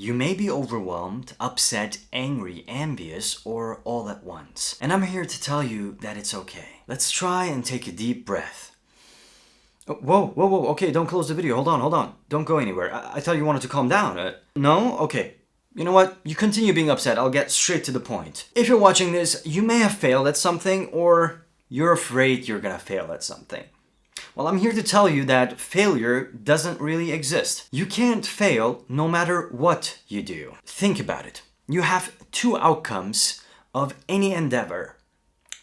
You may be overwhelmed, upset, angry, envious, or all at once. And I'm here to tell you that it's okay. Let's try and take a deep breath. Oh, whoa, okay, don't close the video. Hold on. Don't go anywhere. I thought you wanted to calm down. No? Okay. You know what? You continue being upset. I'll get straight to the point. If you're watching this, you may have failed at something, or you're afraid you're gonna fail at something. Well, I'm here to tell you that failure doesn't really exist. You can't fail no matter what you do. Think about it. You have two outcomes of any endeavor: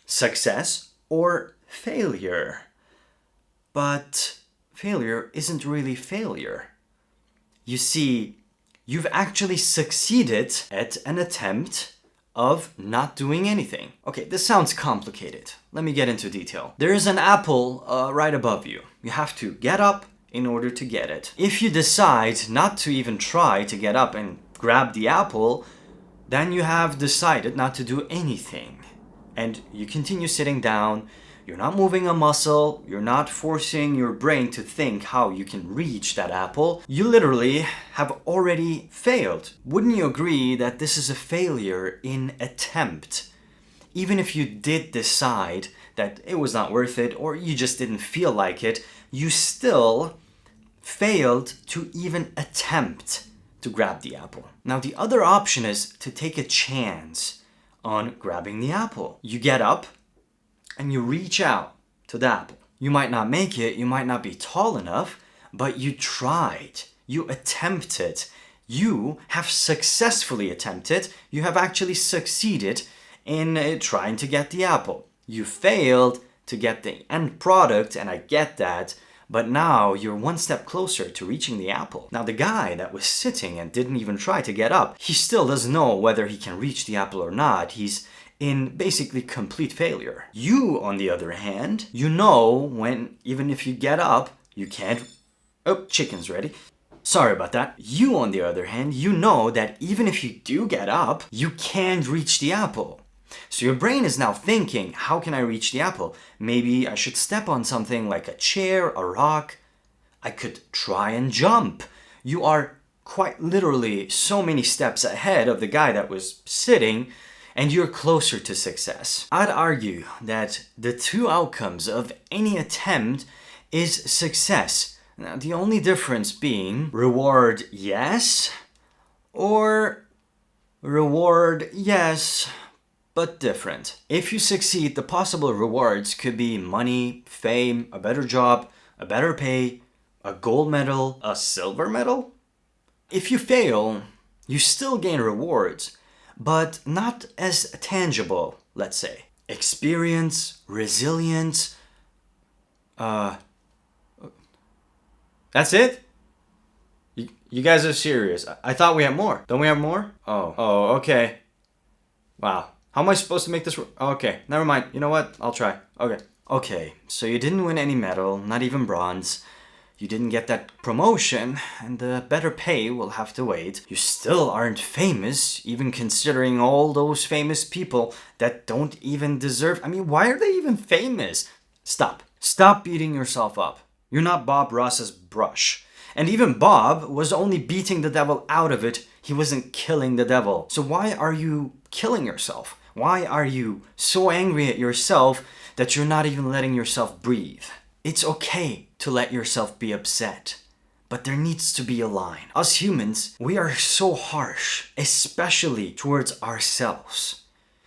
success or failure. But failure isn't really failure. You see, you've actually succeeded at an attempt of not doing anything. Okay, this sounds complicated. Let me get into detail. There is an apple right above you. You have to get up in order to get it. If you decide not to even try to get up and grab the apple, then you have decided not to do anything. And you continue sitting down. You're not moving a muscle. You're not forcing your brain to think how you can reach that apple. You literally have already failed. Wouldn't you agree that this is a failure in attempt? Even if you did decide that it was not worth it, or you just didn't feel like it, you still failed to even attempt to grab the apple. Now, the other option is to take a chance on grabbing the apple. You get up and you reach out to the apple. You might not make it, you might not be tall enough, but you tried. You attempted. You have successfully attempted. You have actually succeeded in trying to get the apple. You failed to get the end product, and I get that, but now you're one step closer to reaching the apple. Now, the guy that was sitting and didn't even try to get up, he still doesn't know whether he can reach the apple or not. He's in basically complete failure. You, on the other hand, you know when, even if you get up, you can't... Oh, chicken's ready. Sorry about that. You, on the other hand, you know that even if you do get up, you can't reach the apple. So your brain is now thinking, how can I reach the apple? Maybe I should step on something like a chair, a rock. I could try and jump. You are quite literally so many steps ahead of the guy that was sitting, and you're closer to success. I'd argue that the two outcomes of any attempt is success. Now, the only difference being reward yes, or reward yes, but different. If you succeed, the possible rewards could be money, fame, a better job, a better pay, a gold medal, a silver medal. If you fail, you still gain rewards, but not as tangible, let's say. Experience, resilience. That's it? You guys are serious. I thought we had more. Don't we have more? Oh, okay. Wow. How am I supposed to make this? Okay, never mind. You know what? I'll try. Okay, so you didn't win any medal, not even bronze. You didn't get that promotion, and the better pay will have to wait. You still aren't famous, even considering all those famous people that don't even deserve... I mean, why are they even famous? Stop. Stop beating yourself up. You're not Bob Ross's brush. And even Bob was only beating the devil out of it. He wasn't killing the devil. So why are you killing yourself? Why are you so angry at yourself that you're not even letting yourself breathe? It's okay to let yourself be upset, but there needs to be a line. Us humans, we are so harsh, especially towards ourselves.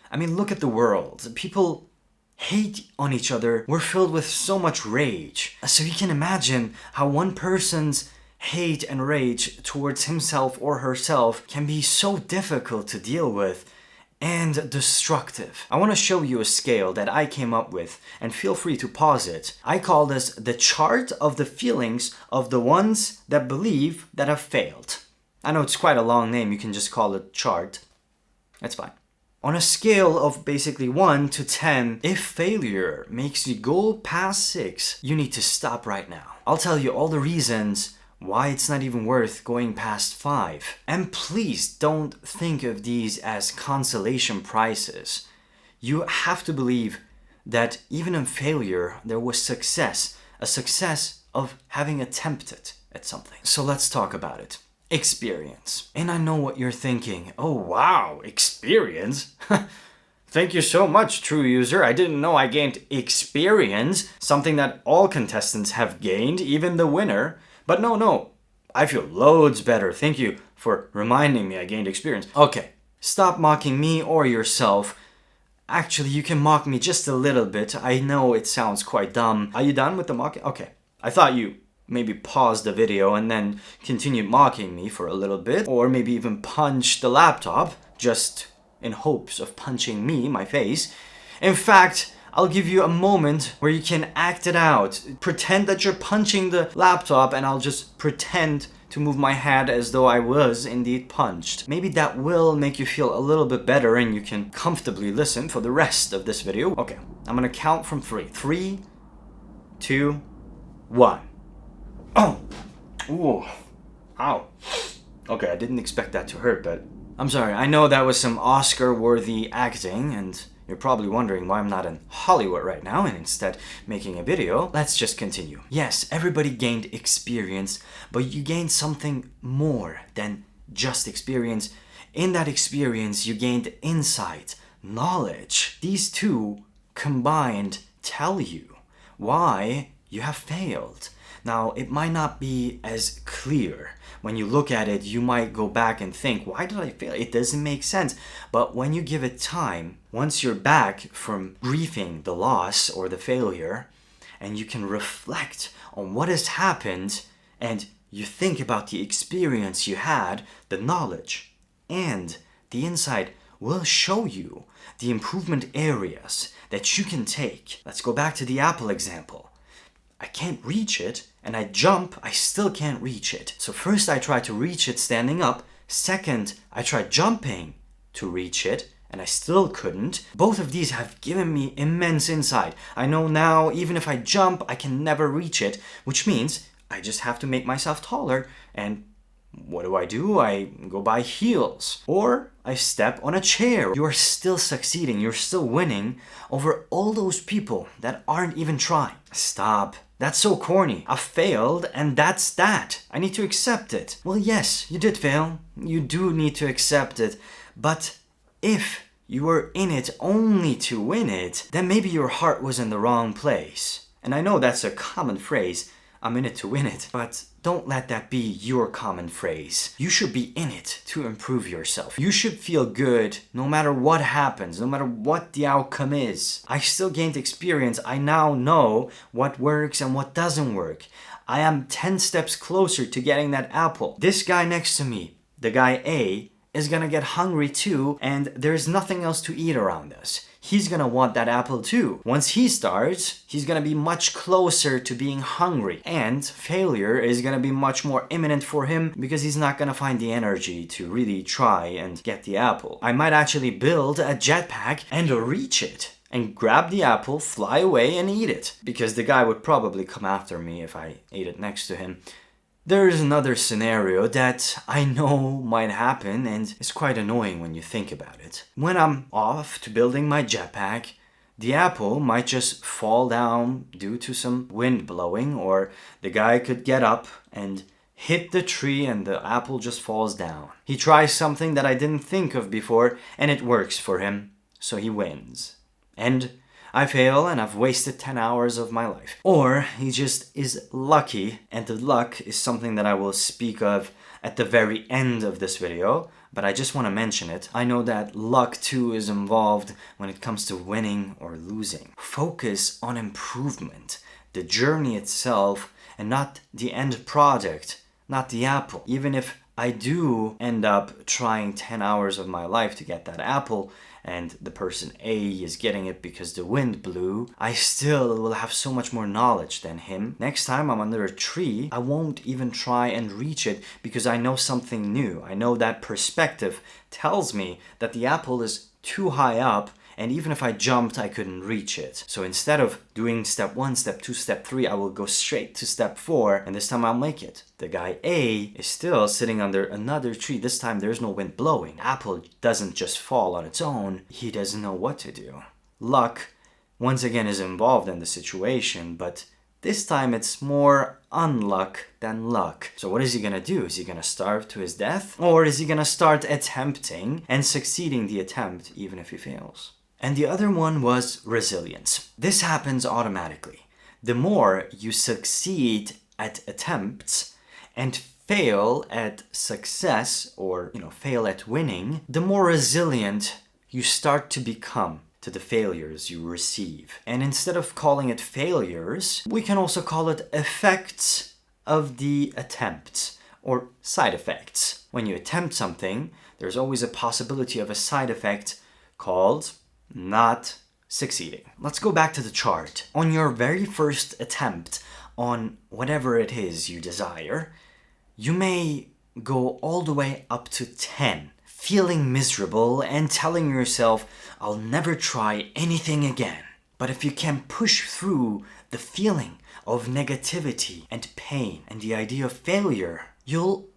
I mean, look at the world. People hate on each other. We're filled with so much rage. So you can imagine how one person's hate and rage towards himself or herself can be so difficult to deal with and destructive. I want to show you a scale that I came up with, and feel free to pause it. I call this the chart of the feelings of the ones that believe that have failed. I know it's quite a long name, you can just call it chart. That's fine. On a scale of basically 1 to 10, if failure makes you go past 6, you need to stop right now. I'll tell you all the reasons why it's not even worth going past 5. And please don't think of these as consolation prizes. You have to believe that even in failure, there was success. A success of having attempted at something. So let's talk about it. experience. And I know what you're thinking. Oh, wow, experience? Thank you so much, true user. I didn't know I gained experience, something that all contestants have gained, even the winner. But no, I feel loads better. Thank you for reminding me I gained experience. Okay, stop mocking me or yourself. Actually, you can mock me just a little bit. I know it sounds quite dumb. Are you done with the mocking? Okay. I thought you maybe paused the video and then continued mocking me for a little bit, or maybe even punched the laptop just in hopes of punching me, my face. In fact, I'll give you a moment where you can act it out. Pretend that you're punching the laptop and I'll just pretend to move my head as though I was indeed punched. Maybe that will make you feel a little bit better and you can comfortably listen for the rest of this video. Okay, I'm gonna count from 3. 3, 2, 1. Oh! Ooh. Ow. Okay, I didn't expect that to hurt, but I'm sorry. I know that was some Oscar-worthy acting, and you're probably wondering why I'm not in Hollywood right now and instead making a video. Let's just continue. Yes, everybody gained experience, but you gained something more than just experience. In that experience, you gained insight, knowledge. These two combined tell you why you have failed. Now, it might not be as clear. When you look at it, you might go back and think, why did I fail? It doesn't make sense. But when you give it time, once you're back from grieving the loss or the failure, and you can reflect on what has happened, and you think about the experience you had, the knowledge and the insight will show you the improvement areas that you can take. Let's go back to the apple example. I can't reach it, and I jump, I still can't reach it. So first I try to reach it standing up. Second, I tried jumping to reach it, and I still couldn't. Both of these have given me immense insight. I know now, even if I jump, I can never reach it, which means I just have to make myself taller. And what do? I go buy heels. Or I step on a chair. You are still succeeding, you're still winning over all those people that aren't even trying. Stop. That's so corny. I failed, and that's that. I need to accept it. Well, yes, you did fail. You do need to accept it. But if you were in it only to win it, then maybe your heart was in the wrong place. And I know that's a common phrase. I'm in it to win it. But don't let that be your common phrase. You should be in it to improve yourself. You should feel good no matter what happens, no matter what the outcome is. I still gained experience. I now know what works and what doesn't work. I am 10 steps closer to getting that apple. This guy next to me, the guy A, is gonna get hungry too, and there's nothing else to eat around us. He's gonna want that apple too. Once he starts, he's gonna be much closer to being hungry, and failure is gonna be much more imminent for him because he's not gonna find the energy to really try and get the apple. I might actually build a jetpack and reach it and grab the apple, fly away and eat it, because the guy would probably come after me if I ate it next to him. There is another scenario that I know might happen, and it's quite annoying when you think about it. When I'm off to building my jetpack, the apple might just fall down due to some wind blowing, or the guy could get up and hit the tree and the apple just falls down. He tries something that I didn't think of before, and it works for him, so he wins. And I fail and I've wasted 10 hours of my life. Or he just is lucky, and the luck is something that I will speak of at the very end of this video, but I just want to mention it. I know that luck too is involved when it comes to winning or losing. Focus on improvement, the journey itself, and not the end product, not the apple. Even if I do end up trying 10 hours of my life to get that apple, and the person A is getting it because the wind blew, I still will have so much more knowledge than him. Next time I'm under a tree, I won't even try and reach it because I know something new. I know that perspective tells me that the apple is too high up, and even if I jumped, I couldn't reach it. So instead of doing step 1, step 2, step 3, I will go straight to step 4, and this time I'll make it. The guy A is still sitting under another tree. This time there's no wind blowing. Apple doesn't just fall on its own. He doesn't know what to do. Luck, once again, is involved in the situation, but This time it's more unluck than luck. So what is he gonna do? Is he gonna starve to his death? Or is he gonna start attempting and succeeding the attempt even if he fails? And the other one was resilience. This happens automatically. The more you succeed at attempts and fail at success, or fail at winning, the more resilient you start to become to the failures you receive. And instead of calling it failures, we can also call it effects of the attempts, or side effects. When you attempt something, there's always a possibility of a side effect called not succeeding. Let's go back to the chart. On your very first attempt on whatever it is you desire, you may go all the way up to 10, feeling miserable and telling yourself, I'll never try anything again. But if you can push through the feeling of negativity and pain and the idea of failure, you'll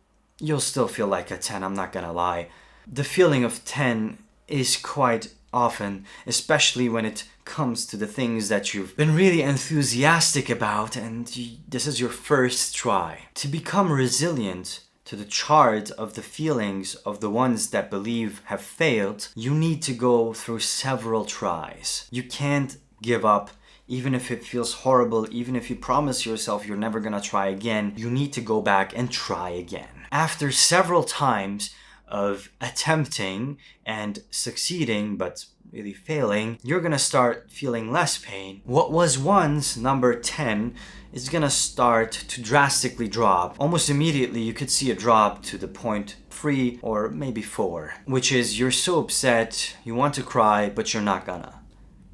still feel like a 10, I'm not gonna lie. The feeling of 10 is quite often, especially when it comes to the things that you've been really enthusiastic about and this is your first try. To become resilient to the chart of the feelings of the ones that believe have failed, you need to go through several tries. You can't give up. Even if it feels horrible, even if you promise yourself you're never gonna try again, you need to go back and try again. After several times of attempting and succeeding but really failing, you're gonna start feeling less pain. What was once number 10 is gonna start to drastically drop. Almost immediately you could see a drop to the point 3 or maybe 4, which is you're so upset, you want to cry, but you're not gonna.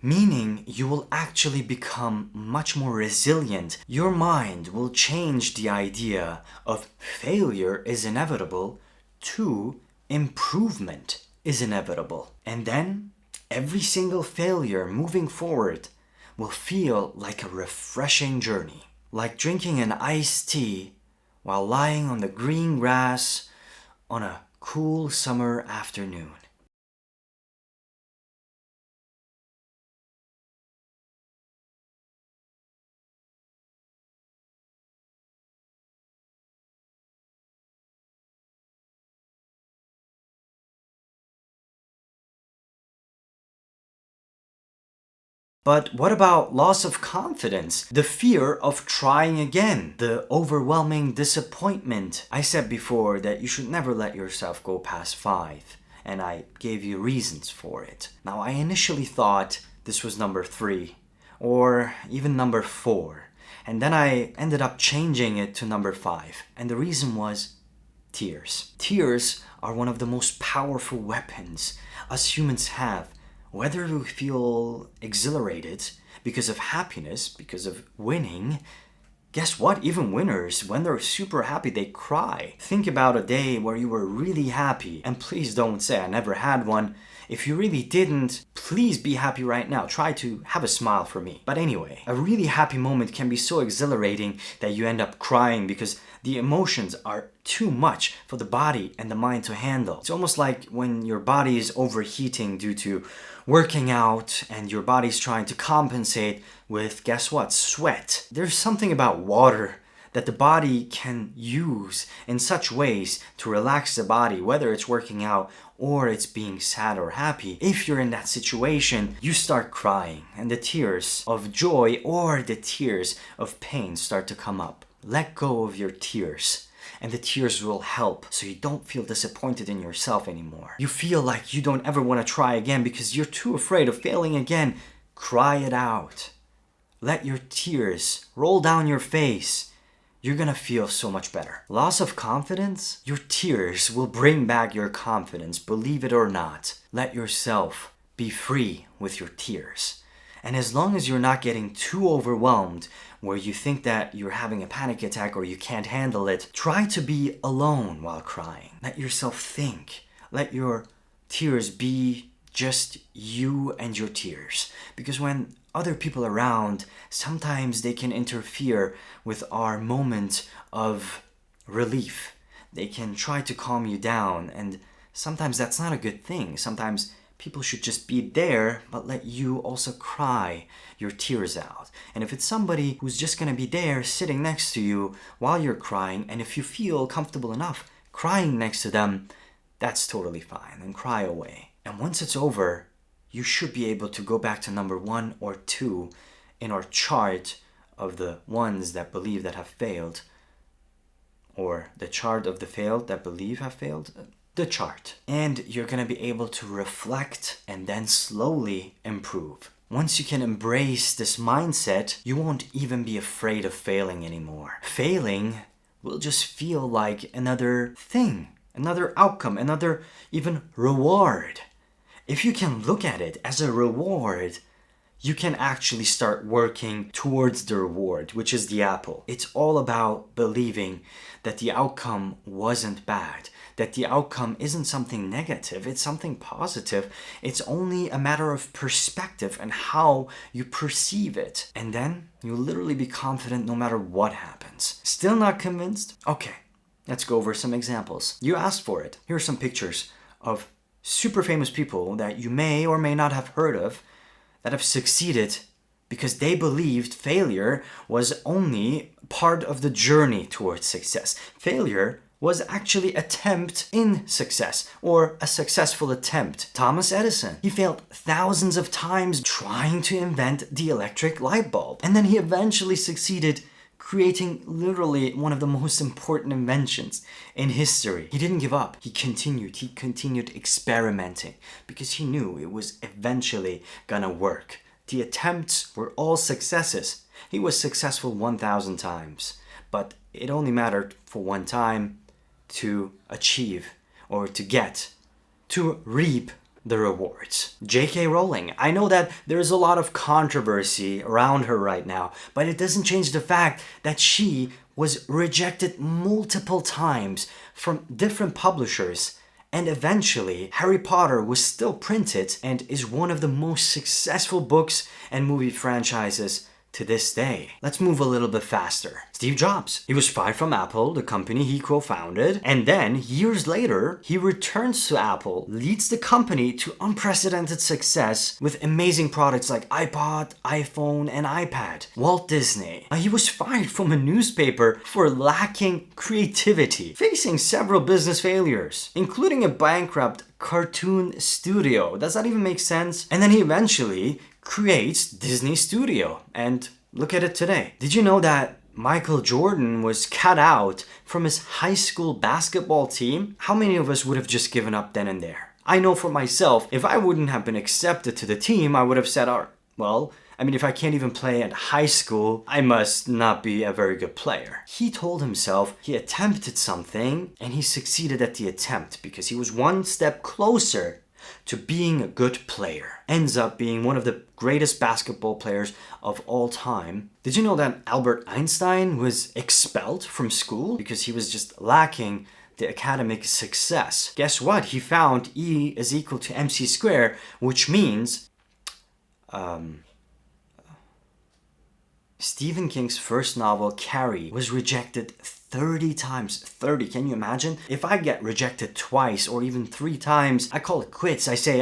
Meaning you will actually become much more resilient. Your mind will change the idea of failure is inevitable to improvement is inevitable. And then every single failure moving forward will feel like a refreshing journey. Like drinking an iced tea while lying on the green grass on a cool summer afternoon. But what about loss of confidence? The fear of trying again? The overwhelming disappointment? I said before that you should never let yourself go past 5, and I gave you reasons for it. Now, I initially thought this was number 3, or even number 4, and then I ended up changing it to number 5, and the reason was tears. Tears are one of the most powerful weapons us humans have. Whether we feel exhilarated because of happiness, because of winning, guess what? Even winners, when they're super happy, they cry. Think about a day where you were really happy, and please don't say I never had one. If you really didn't, please be happy right now. Try to have a smile for me. But anyway, a really happy moment can be so exhilarating that you end up crying because the emotions are too much for the body and the mind to handle. It's almost like when your body is overheating due to working out and your body's trying to compensate with, guess what, sweat. There's something about water that the body can use in such ways to relax the body, whether it's working out or it's being sad or happy. If you're in that situation, you start crying and the tears of joy or the tears of pain start to come up. Let go of your tears, and the tears will help so you don't feel disappointed in yourself anymore. You feel like you don't ever want to try again because you're too afraid of failing again. Cry it out. Let your tears roll down your face. You're gonna feel so much better. Loss of confidence? Your tears will bring back your confidence, believe it or not. Let yourself be free with your tears. And as long as you're not getting too overwhelmed where you think that you're having a panic attack or you can't handle it, try to be alone while crying. Let yourself think. Let your tears be just you and your tears. Because when other people around, sometimes they can interfere with our moment of relief. They can try to calm you down, and sometimes that's not a good thing. Sometimes People should just be there, but let you also cry your tears out. And if it's somebody who's just gonna be there sitting next to you while you're crying, and if you feel comfortable enough crying next to them, that's totally fine, and cry away. And once it's over, you should be able to go back to number 1 or 2 in our chart of the ones that believe that have failed, or the chart of the failed that believe have failed, the chart. And you're gonna be able to reflect and then slowly improve. Once you can embrace this mindset, you won't even be afraid of failing anymore. Failing will just feel like another thing, another outcome, another even reward. If you can look at it as a reward, you can actually start working towards the reward, which is the apple. It's all about believing that the outcome wasn't bad, that the outcome isn't something negative, it's something positive. It's only a matter of perspective and how you perceive it. And then you'll literally be confident no matter what happens. Still not convinced? Okay, let's go over some examples. You asked for it. Here are some pictures of super famous people that you may or may not have heard of that have succeeded because they believed failure was only part of the journey towards success. Failure was actually attempt in success, or a successful attempt. Thomas Edison, he failed thousands of times trying to invent the electric light bulb. And then he eventually succeeded creating literally one of the most important inventions in history. He didn't give up. He continued experimenting because he knew it was eventually gonna work. The attempts were all successes. He was successful 1,000 times, but it only mattered for one time to achieve or to reap the rewards. J.K. Rowling, I know that there's a lot of controversy around her right now, but it doesn't change the fact that she was rejected multiple times from different publishers, and eventually Harry Potter was still printed and is one of the most successful books and movie franchises to this day. Let's move a little bit faster. Steve Jobs. He was fired from Apple, the company he co-founded, and then years later, he returns to Apple, leads the company to unprecedented success with amazing products like iPod, iPhone, and iPad. Walt Disney. He was fired from a newspaper for lacking creativity, facing several business failures, including a bankrupt cartoon studio. Does that even make sense? And then he eventually creates Disney Studio, and look at it today. Did you know that Michael Jordan was cut out from his high school basketball team? How many of us would have just given up then and there? I know for myself, if I wouldn't have been accepted to the team, I would have said, if I can't even play at high school, I must not be a very good player. He told himself he attempted something and he succeeded at the attempt because he was one step closer to being a good player. Ends up being one of the greatest basketball players of all time. Did you know that Albert Einstein was expelled from school because he was just lacking the academic success? Guess what? He found E is equal to mc squared, which means Stephen King's first novel, Carrie, was rejected 30 times. 30, can you imagine? If I get rejected twice or even 3 times, I call it quits. I say,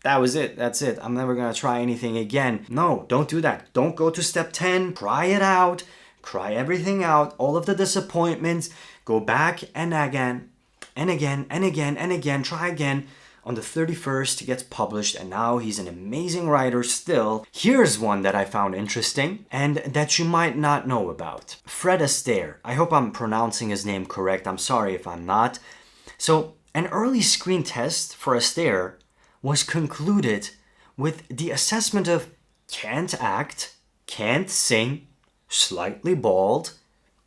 that was it, that's it. I'm never gonna try anything again. No, don't do that. Don't go to step 10. Cry it out. Cry everything out. All of the disappointments. Go back and again, and again, and again, and again. Try again. On the 31st, he gets published, and now he's an amazing writer still. Here's one that I found interesting, and that you might not know about. Fred Astaire. I hope I'm pronouncing his name correct. I'm sorry if I'm not. So, an early screen test for Astaire was concluded with the assessment of can't act, can't sing, slightly bald,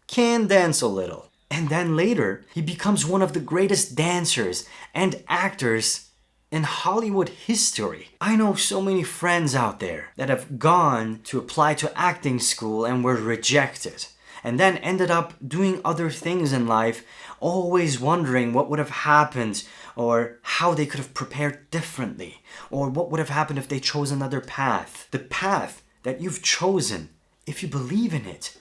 can dance a little. And then later, he becomes one of the greatest dancers and actors in Hollywood history. I know so many friends out there that have gone to apply to acting school and were rejected, and then ended up doing other things in life, always wondering what would have happened or how they could have prepared differently, or what would have happened if they chose another path. The path that you've chosen, if you believe in it,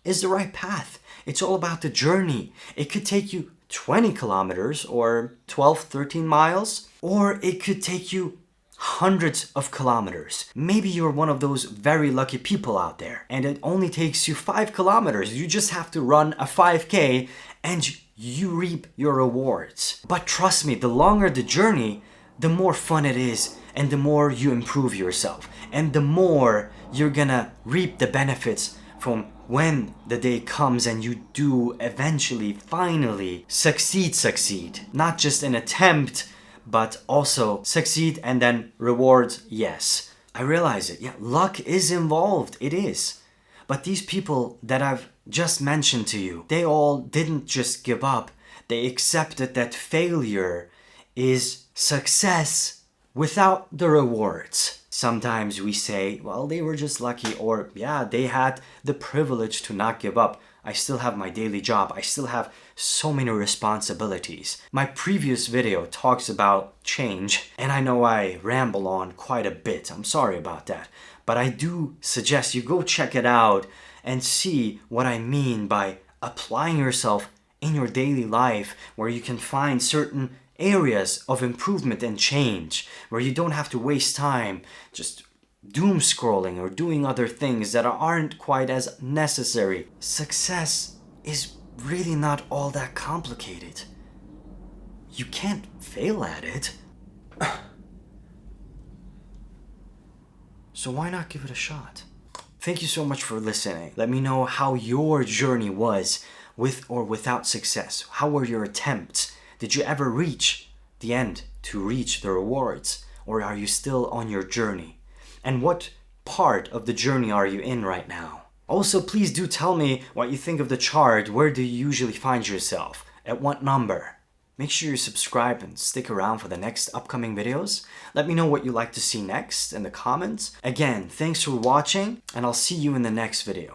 is the right path. It's all about the journey. It could take you 20 kilometers or 12, 13 miles, or it could take you hundreds of kilometers. Maybe you're one of those very lucky people out there and it only takes you 5 kilometers. You just have to run a 5K and you reap your rewards. But trust me, the longer the journey, the more fun it is and the more you improve yourself and the more you're gonna reap the benefits from when the day comes and you do eventually, finally succeed. Not just an attempt, but also succeed and then rewards, yes. I realize it. Yeah, luck is involved. It is. But these people that I've just mentioned to you, they all didn't just give up. They accepted that failure is success without the rewards. Sometimes we say, well, they were just lucky, or yeah, they had the privilege to not give up. I still have my daily job. I still have so many responsibilities. My previous video talks about change, and I know I ramble on quite a bit. I'm sorry about that. But I do suggest you go check it out and see what I mean by applying yourself in your daily life, where you can find certain areas of improvement and change, where you don't have to waste time just doom scrolling or doing other things that aren't quite as necessary. Success is really not all that complicated. You can't fail at it. So why not give it a shot? Thank you so much for listening. Let me know how your journey was with or without success. How were your attempts? Did you ever reach the end to reach the rewards? Or are you still on your journey? And what part of the journey are you in right now? Also, please do tell me what you think of the chart. Where do you usually find yourself? At what number? Make sure you subscribe and stick around for the next upcoming videos. Let me know what you'd like to see next in the comments. Again, thanks for watching, and I'll see you in the next video.